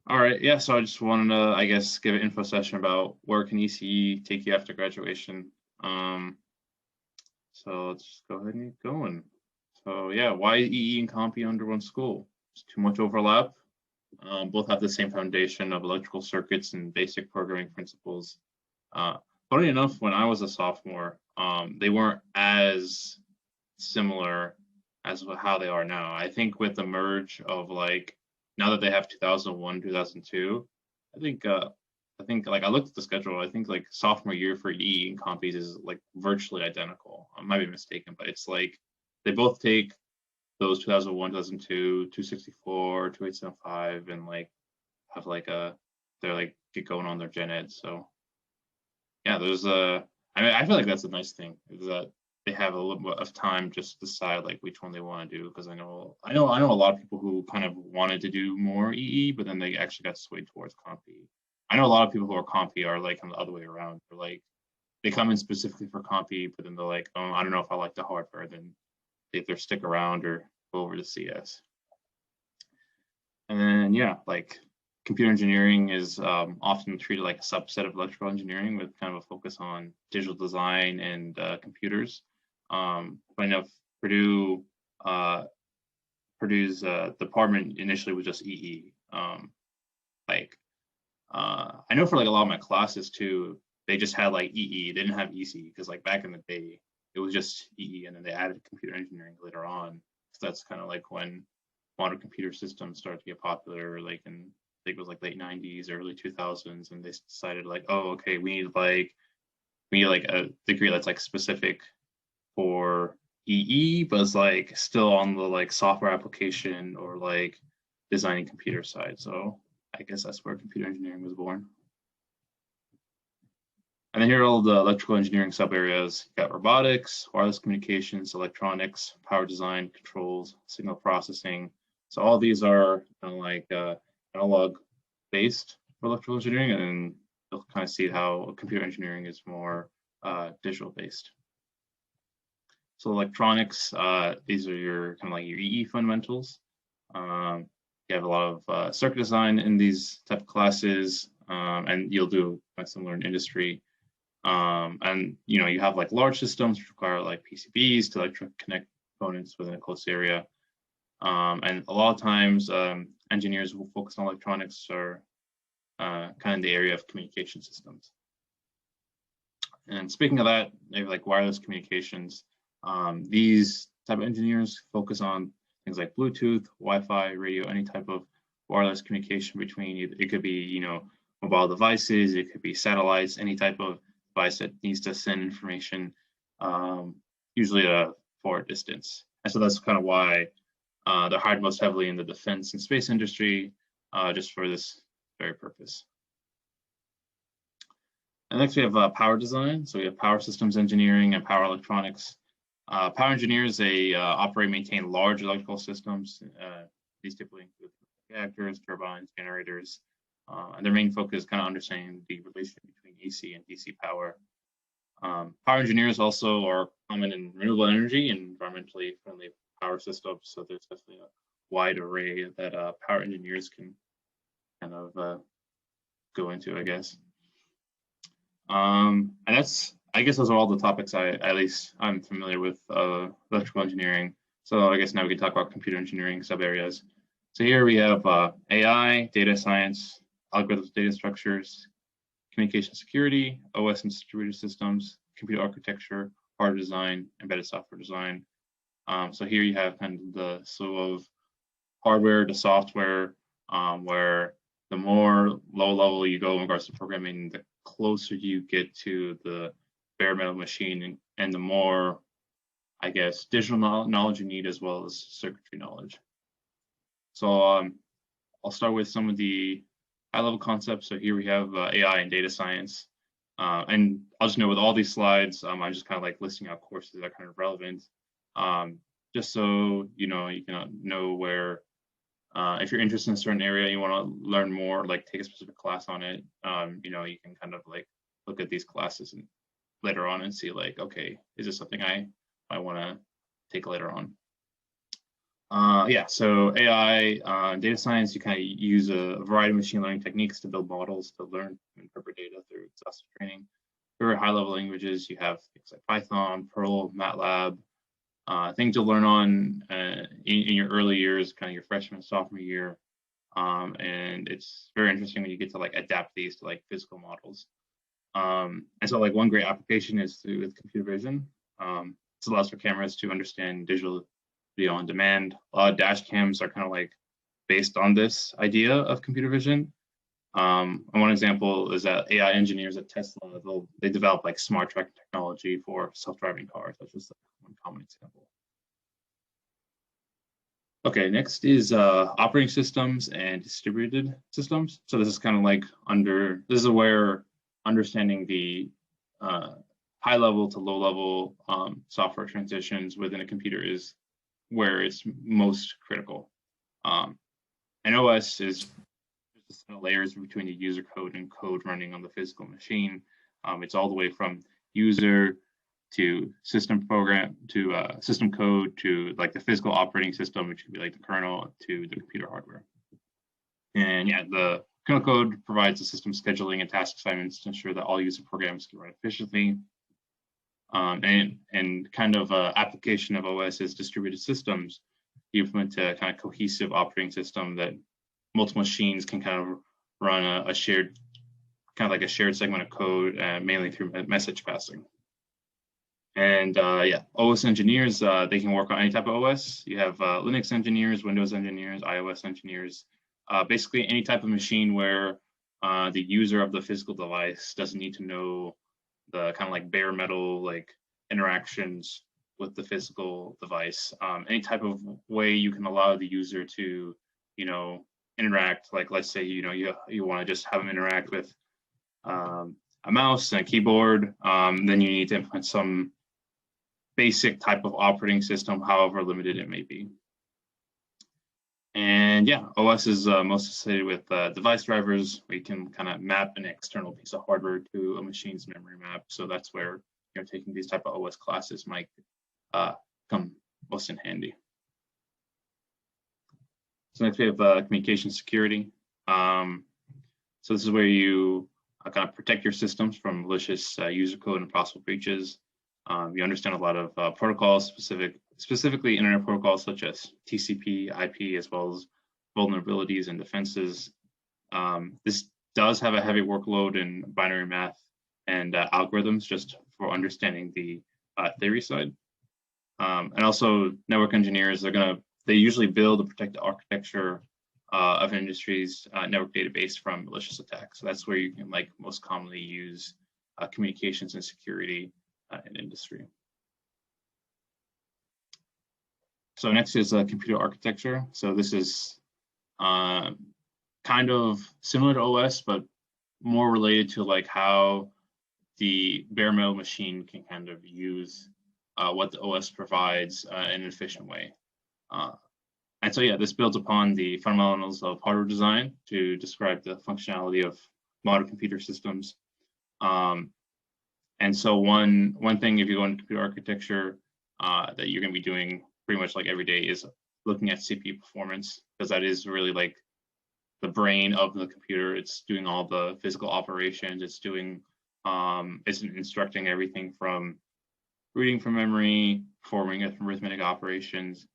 All right, yeah, so I just wanted to, I guess, give an info session about where can ECE take you after graduation. Um, so let's just go ahead and get going. So yeah, why EE and Comp under one school? There's too much overlap. Both have the same foundation of electrical circuits and basic programming principles. Uh, Funny enough, when I was a sophomore, they weren't as similar as how they are now. I think with the merge of like now that they have 2001, 2002, I think uh I think like I looked at the schedule. I think like sophomore year for EE and Compies is like virtually identical. I might be mistaken, but it's like they both take those 2001, 2002, 264, 2875, and like have like a they're like get going on their gen ed. So yeah, there's a. I mean, I feel like that's a nice thing is that they have a little bit of time just to decide like which one they want to do. Because I know a lot of people who kind of wanted to do more EE, but then they actually got swayed towards Compy. I know a lot of people who are Compy are like the other way around. They're like they come in specifically for Compy, but then they're like, oh, I don't know if I like the hardware. Then they either stick around or go over to CS. And then yeah, like computer engineering is often treated like a subset of electrical engineering with kind of a focus on digital design and computers. But enough, Purdue uh, Purdue's department initially was just EE. Like I know for like a lot of my classes too, they just had like EE. They didn't have EC because like back in the day, it was just EE, and then they added computer engineering later on. So that's kind of like when modern computer systems started to get popular, like in I think it was like late '90s, early 2000s, and they decided like, oh, okay, we need like a degree that's like specific for EE, but it's like still on the like software application or like designing computer side. So I guess that's where computer engineering was born. And then here are all the electrical engineering sub areas. You got robotics, wireless communications, electronics, power design, controls, signal processing. So all these are kind of like analog based for electrical engineering, and you'll kind of see how computer engineering is more digital based. So electronics, these are your kind of like your EE fundamentals. Um, you have a lot of circuit design in these type of classes, and you'll do similar in industry. And you have like large systems which require like PCBs to like connect components within a close area. And a lot of times, engineers who focus on electronics are kind of the area of communication systems. And speaking of that, maybe like wireless communications, these type of engineers focus on things like Bluetooth, Wi-Fi, radio, any type of wireless communication between. It could be mobile devices, it could be satellites, any type of device that needs to send information, um, usually at a far distance. And so that's kind of why they're hired most heavily in the defense and space industry, just for this very purpose. And next we have power design. So we have power systems engineering and power electronics. Power engineers, they operate and maintain large electrical systems. These typically include reactors, turbines, generators, and their main focus is kind of understanding the relation between AC and DC power. Power engineers also are common in renewable energy and environmentally friendly power systems. So there's definitely a wide array that power engineers can kind of go into, I guess. And I guess those are all the topics at least I'm familiar with electrical engineering. So I guess now we can talk about computer engineering sub areas. So here we have AI, data science, algorithms, data structures, communication security, OS and distributed systems, computer architecture, hardware design, embedded software design. So here you have kind of the slew of hardware to software, where the more low level you go in regards to programming, the closer you get to the bare metal machine, and the more, I guess, digital knowledge you need as well as circuitry knowledge. So I'll start with some of the high level concepts. So here we have AI and data science. And I'll just note with all these slides, I'm just kind of like listing out courses that are kind of relevant, just so you can know where, if you're interested in a certain area, you want to learn more, like take a specific class on it, you can kind of like look at these classes and later on and see like, okay, is this something I want to take later on? Yeah, so AI, data science, you kind of use a variety of machine learning techniques to build models to learn and interpret data through exhaustive training. For high-level languages, you have things like Python, Perl, MATLAB, things to learn on in your early years, kind of your freshman, sophomore year. And it's very interesting when you get to like adapt these to like physical models. And so like one great application is with computer vision. This allows for cameras to understand digital video on demand. A lot of dash cams are kind of like based on this idea of computer vision. And one example is that AI engineers at Tesla, they develop like smart tracking technology for self-driving cars. That's just like one common example. Okay, next is operating systems and distributed systems. So this is kind of like this is where understanding the high level to low level software transitions within a computer is where it's most critical. And OS is just layers between the user code and code running on the physical machine. It's all the way from user to system program to system code to like the physical operating system, which could be like the kernel, to the computer hardware. And yeah, the kernel code provides the system scheduling and task assignments to ensure that all user programs can run efficiently. And kind of application of OS is distributed systems. You implement a kind of cohesive operating system that multiple machines can kind of run a shared, kind of like a shared segment of code, mainly through message passing. And yeah, OS engineers, they can work on any type of OS. You have Linux engineers, Windows engineers, iOS engineers, basically any type of machine where the user of the physical device doesn't need to know the kind of like bare metal like interactions with the physical device. Any type of way you can allow the user to, interact, like let's say, you want to just have them interact with a mouse and a keyboard, then you need to implement some basic type of operating system, however limited it may be. And yeah, OS is most associated with device drivers. We can kind of map an external piece of hardware to a machine's memory map. So that's where taking these type of OS classes might come most in handy. So next we have communication security. So this is where you kind of protect your systems from malicious user code and possible breaches. You understand a lot of protocols, specifically internet protocols such as TCP, IP, as well as vulnerabilities and defenses. This does have a heavy workload in binary math and algorithms, just for understanding the theory side. And also, network engineers, they usually build and protect the architecture of an industry's network database from malicious attacks. So that's where you can most commonly use communications and security in industry. So next is computer architecture. So this is kind of similar to OS, but more related to how the bare metal machine can kind of use what the OS provides in an efficient way. And so yeah, this builds upon the fundamentals of hardware design to describe the functionality of modern computer systems. And so one thing, if you go into computer architecture, that you're going to be doing pretty much every day is looking at CPU performance, because that is really the brain of the computer. It's doing all the physical operations. It's doing, it's instructing everything from reading from memory, performing arithmetic operations,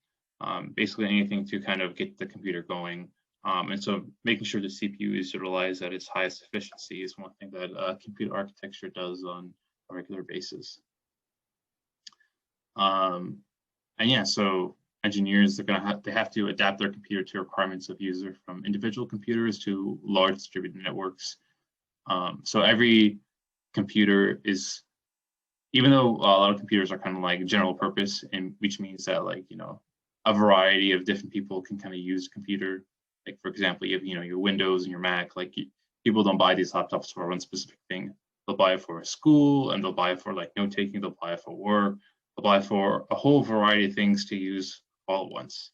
basically anything to kind of get the computer going. And so making sure the CPU is utilized at its highest efficiency is one thing that computer architecture does on a regular basis. And yeah, so engineers, they have to adapt their computer to requirements of user, from individual computers to large distributed networks. So every computer is, even though a lot of computers are kind of general purpose, and which means that a variety of different people can kind of use a computer. For example, you have your Windows and your Mac. People don't buy these laptops for one specific thing. They'll buy it for school, and they'll buy it for note taking. They'll buy it for work. They'll buy it for a whole variety of things to use all at once.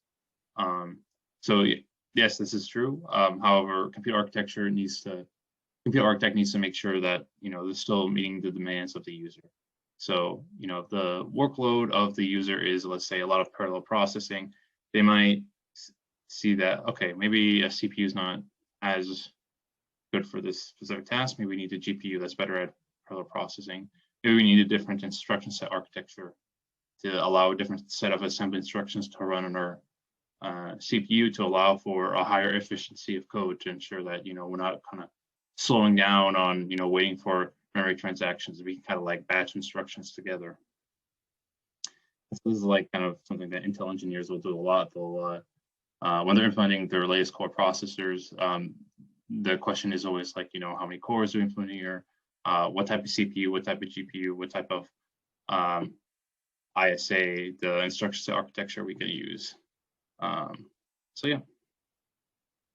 So yes, this is true. However, computer architect needs to make sure that they're still meeting the demands of the user. So the workload of the user is, let's say, a lot of parallel processing. they might see that, okay, maybe a CPU is not as good for this specific task. Maybe we need a GPU that's better at parallel processing. Maybe we need a different instruction set architecture to allow a different set of assembly instructions to run on our CPU to allow for a higher efficiency of code to ensure that, we're not kind of slowing down on, waiting for memory transactions. We can kind of like batch instructions together. So this is like kind of something that Intel engineers will do a lot. They'll, when they're implementing their latest core processors, the question is always like, how many cores are we implementing here? What type of CPU, what type of GPU, what type of ISA, the instruction set architecture we can use. So yeah.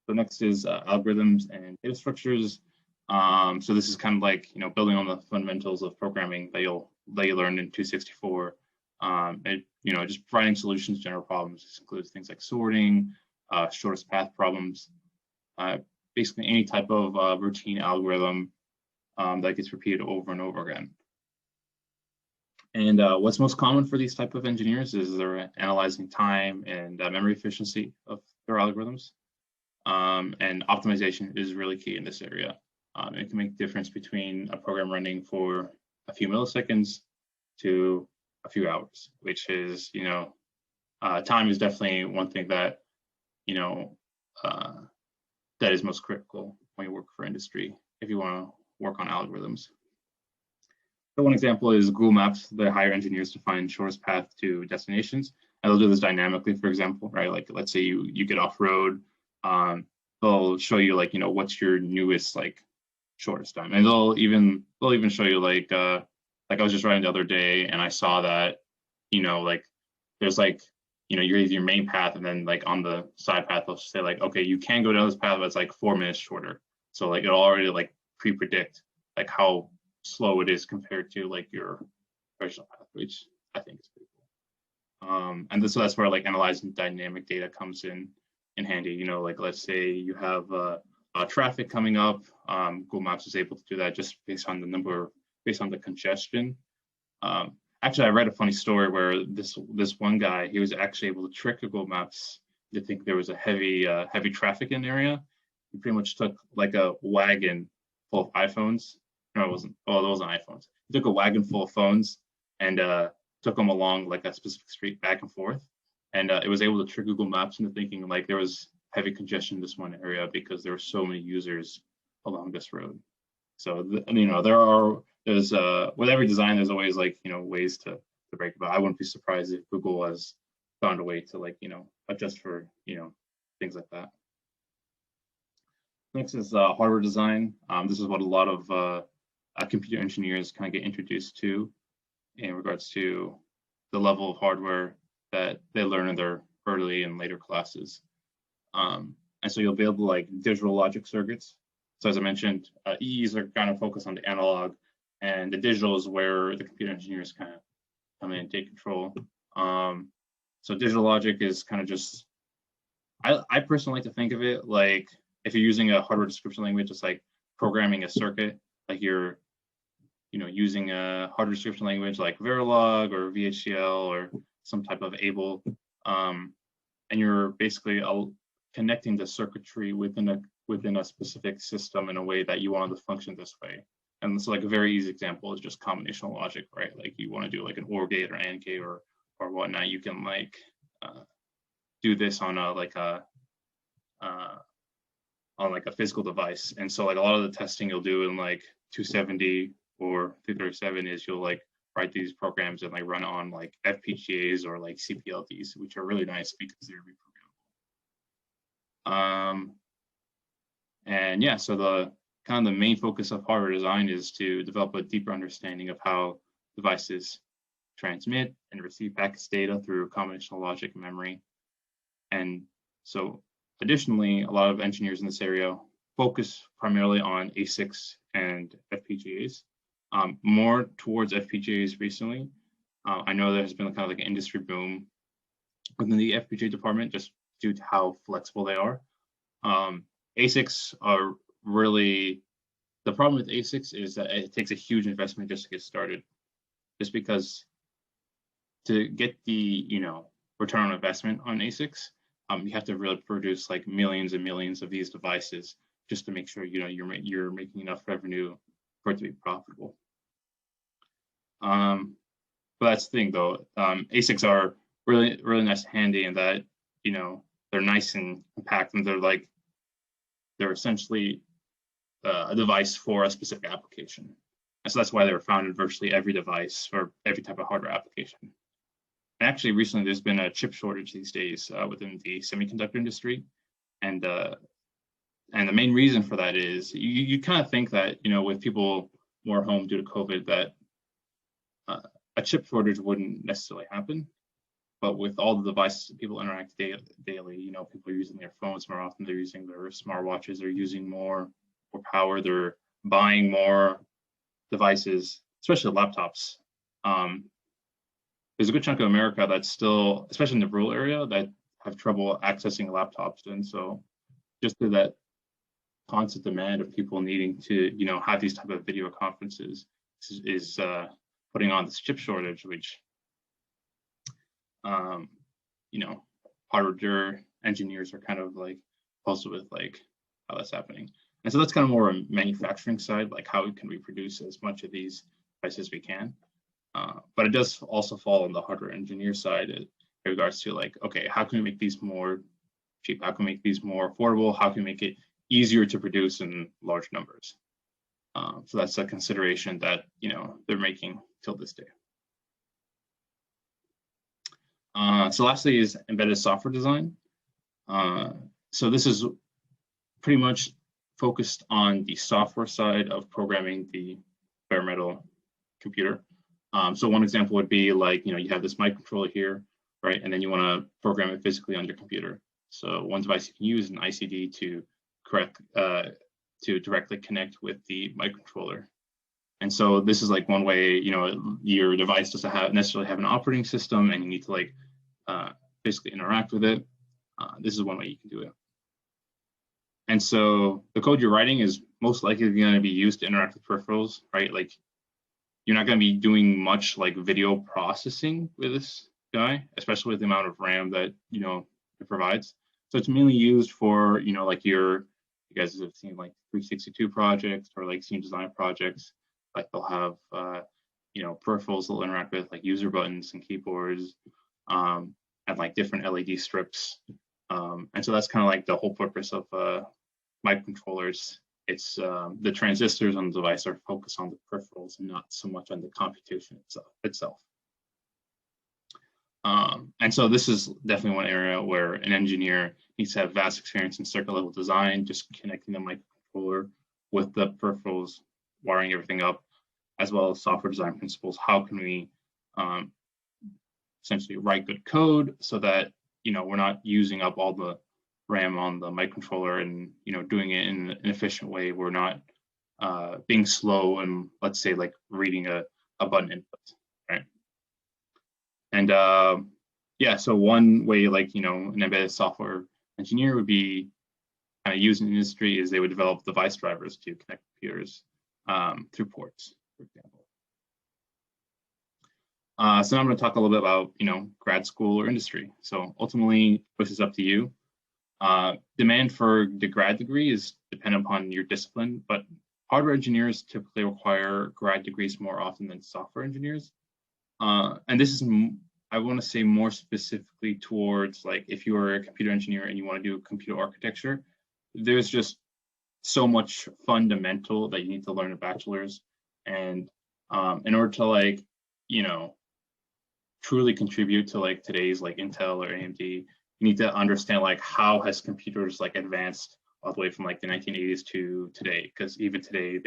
The next is algorithms and data structures. So this is kind of like, building on the fundamentals of programming that you learned in 264. And, just providing solutions to general problems. This includes things like sorting, shortest path problems, basically any type of routine algorithm that gets repeated over and over again. And what's most common for these type of engineers is they're analyzing time and memory efficiency of their algorithms. And optimization is really key in this area. It can make a difference between a program running for a few milliseconds to a few hours, which is, time is definitely one thing that, that is most critical when you work for industry, if you want to work on algorithms. So one example is Google Maps. They hire engineers to find shortest path to destinations, and they'll do this dynamically, for example, right? Like, let's say you get off road, they'll show you like, what's your newest like shortest time, and they'll even show you like I was just riding the other day and I saw that, like there's like, your main path, and then like on the side path they'll say like, okay, you can go down this path, but it's like 4 minutes shorter. So like it'll already like pre-predict like how slow it is compared to like your original path, which I think is pretty cool. And so that's where like analyzing dynamic data comes in handy. Like let's say you have traffic coming up, Google Maps is able to do that just based on the congestion. Actually, I read a funny story where this one guy, he was actually able to trick Google Maps to think there was a heavy traffic in the area. He pretty much took like a wagon full of iPhones. No, it wasn't. Oh, those wasn't iPhones. He took a wagon full of phones and took them along like a specific street back and forth. And it was able to trick Google Maps into thinking like there was heavy congestion in this one area because there were so many users along this road. So, there's with every design, there's always like, ways to break it. But I wouldn't be surprised if Google has found a way to like, adjust for, things like that. Next is hardware design. This is what a lot of computer engineers kind of get introduced to in regards to the level of hardware that they learn in their early and later classes. And so you'll be able to like digital logic circuits. So as I mentioned, EEs are kind of focused on the analog, and the digital is where the computer engineers kind of come in and take control. So digital logic is kind of just, I personally like to think of it like if you're using a hardware description language, it's like programming a circuit, like you're, using a hardware description language like Verilog or VHDL or some type of ABLE, and you're basically connecting the circuitry within a specific system in a way that you want it to function this way. And so like a very easy example is just combinational logic, right? Like you want to do like an OR gate or AND gate or whatnot. You can like do this on a physical device. And so like a lot of the testing you'll do in like 270 or 337 is you'll like write these programs and like run on like FPGAs or like CPLDs, which are really nice because they're reprogrammable. And yeah, so the main focus of hardware design is to develop a deeper understanding of how devices transmit and receive package data through combinational logic and memory. And so additionally, a lot of engineers in this area focus primarily on ASICs and FPGAs, more towards FPGAs recently. I know there has been kind of like an industry boom within the FPGA department just due to how flexible they are. ASICs are really, the problem with ASICs is that it takes a huge investment just to get started. Just because to get the, return on investment on ASICs. You have to really produce like millions and millions of these devices just to make sure you're making enough revenue for it to be profitable. But that's the thing though. ASICs are really nice and handy in that they're nice and compact, and they're essentially a device for a specific application. And so that's why they were found in virtually every device or every type of hardware application. And actually, recently there's been a chip shortage these days within the semiconductor industry, and the main reason for that is you kind of think that with people more home due to COVID that a chip shortage wouldn't necessarily happen, but with all the devices that people interact daily, people are using their phones more often, they're using their smartwatches, they're using more power, they're buying more devices, especially laptops. There's a good chunk of America that's still, especially in the rural area, that have trouble accessing laptops, and so just through that constant demand of people needing to have these type of video conferences is putting on this chip shortage, which hardware engineers are kind of like puzzled with like how that's happening. And so that's kind of more a manufacturing side, like how can we produce as much of these devices as we can. But it does also fall on the hardware engineer side in regards to like, okay, how can we make these more cheap? How can we make these more affordable? How can we make it easier to produce in large numbers? So that's a consideration that they're making till this day. So lastly is embedded software design. So this is pretty much focused on the software side of programming the bare metal computer. So one example would be like, you have this microcontroller here, right? And then you want to program it physically on your computer. So one device you can use is an ICD to directly connect with the microcontroller. And so this is like one way, your device doesn't necessarily have an operating system, and you need to like basically interact with it. This is one way you can do it. And so the code you're writing is most likely going to be used to interact with peripherals, right? Like you're not going to be doing much like video processing with this guy, especially with the amount of RAM that it provides. So it's mainly used for like you guys have seen like 362 projects or like scene design projects. Like they'll have peripherals they'll interact with, like user buttons and keyboards, and like different LED strips. And so that's kind of like the whole purpose of microcontrollers. It's the transistors on the device are focused on the peripherals and not so much on the computation itself. And so this is definitely one area where an engineer needs to have vast experience in circuit level design, just connecting the microcontroller with the peripherals, wiring everything up, as well as software design principles. How can we essentially write good code so that we're not using up all the RAM on the microcontroller and doing it in an efficient way. We're not being slow and let's say like reading a button input, right? And yeah, so one way like an embedded software engineer would be kind of used in the industry is they would develop device drivers to connect computers through ports, for example. So now I'm going to talk a little bit about grad school or industry. So ultimately, this is up to you. Demand for the grad degree is dependent upon your discipline, but hardware engineers typically require grad degrees more often than software engineers. And this is, I want to say, more specifically towards like if you are a computer engineer and you want to do computer architecture, there's just so much fundamental that you need to learn a bachelor's. And in order to like, truly contribute to like today's like Intel or AMD, you need to understand like how has computers like advanced all the way from like the 1980s to today, because even today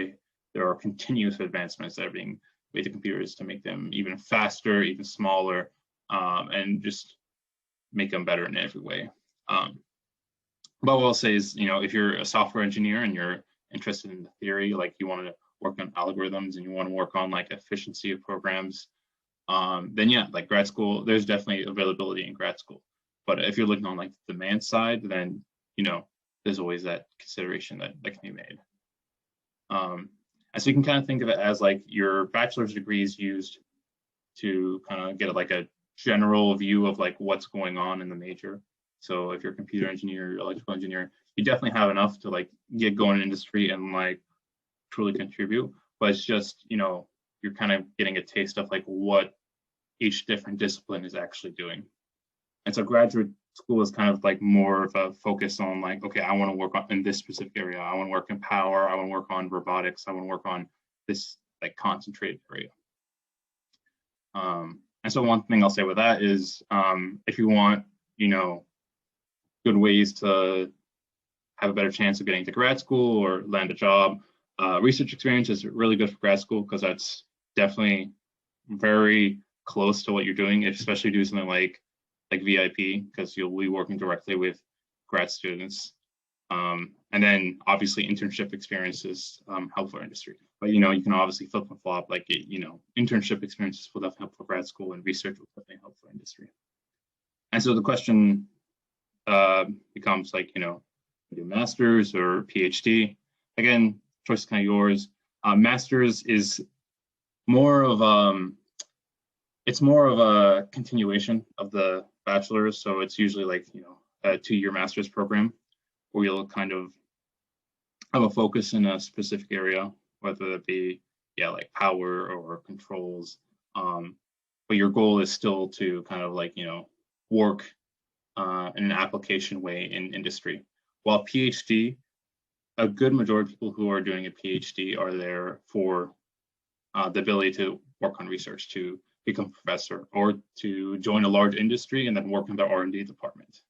there are continuous advancements that are being made to computers to make them even faster, even smaller, and just make them better in every way. But what I'll say is, if you're a software engineer and you're interested in the theory, like you want to work on algorithms and you want to work on like efficiency of programs, then yeah, like grad school, there's definitely availability in grad school. But if you're looking on like the demand side, then there's always that consideration that can be made. And so you can kind of think of it as like your bachelor's degree is used to kind of get like a general view of like what's going on in the major. So if you're a computer engineer, electrical engineer, you definitely have enough to like get going in industry and like truly contribute. But it's just, you know, you're kind of getting a taste of like what each different discipline is actually doing. And so graduate school is kind of like more of a focus on like, okay, I want to work on in this specific area. I want to work in power. I want to work on robotics. I want to work on this like concentrated area. And so one thing I'll say with that is, if you want, you know, good ways to have a better chance of getting to grad school or land a job, research experience is really good for grad school because that's definitely very close to what you're doing, especially do something like VIP, because you'll be working directly with grad students. And then obviously internship experience is helpful for industry. But you know, you can obviously flip and flop, like you know, internship experiences will definitely help for grad school, and research will definitely help for industry. And so the question becomes like, you know, do master's or PhD? Again, choice is kind of yours. Master's is more of it's more of a continuation of the bachelor's, so it's usually like, you know, a 2-year master's program where you'll kind of have a focus in a specific area, whether it be, yeah, like power or controls. But your goal is still to kind of like, you know, work in an application way in industry. While PhD, a good majority of people who are doing a PhD are there for the ability to work on research, to become a professor, or to join a large industry and then work in their R&D department.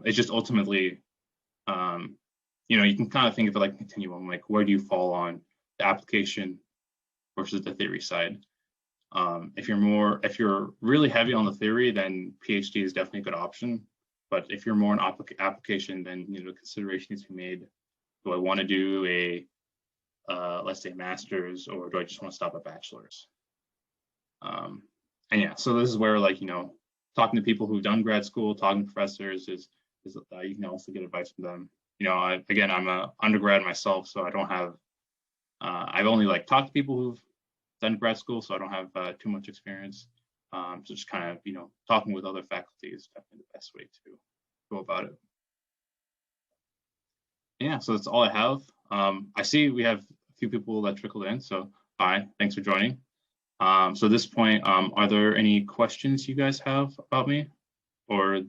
It's just ultimately, you know, you can kind of think of it like a continuum, like where do you fall on the application versus the theory side. If you're really heavy on the theory, then PhD is definitely a good option. But if you're more on application, then, you know, consideration needs to be made. Do I want to do a let's say master's, or do I just want to stop at bachelor's? And yeah, so this is where, like, you know, talking to people who've done grad school, talking to professors is you can also get advice from them. You know, again, I'm a undergrad myself, so I don't have I've only like talked to people who've done grad school, so I don't have too much experience. So just kind of, you know, talking with other faculty is definitely the best way to go about it. Yeah, so that's all I have. I see we have a few people that trickled in, so hi, thanks for joining. So at this point, are there any questions you guys have about me or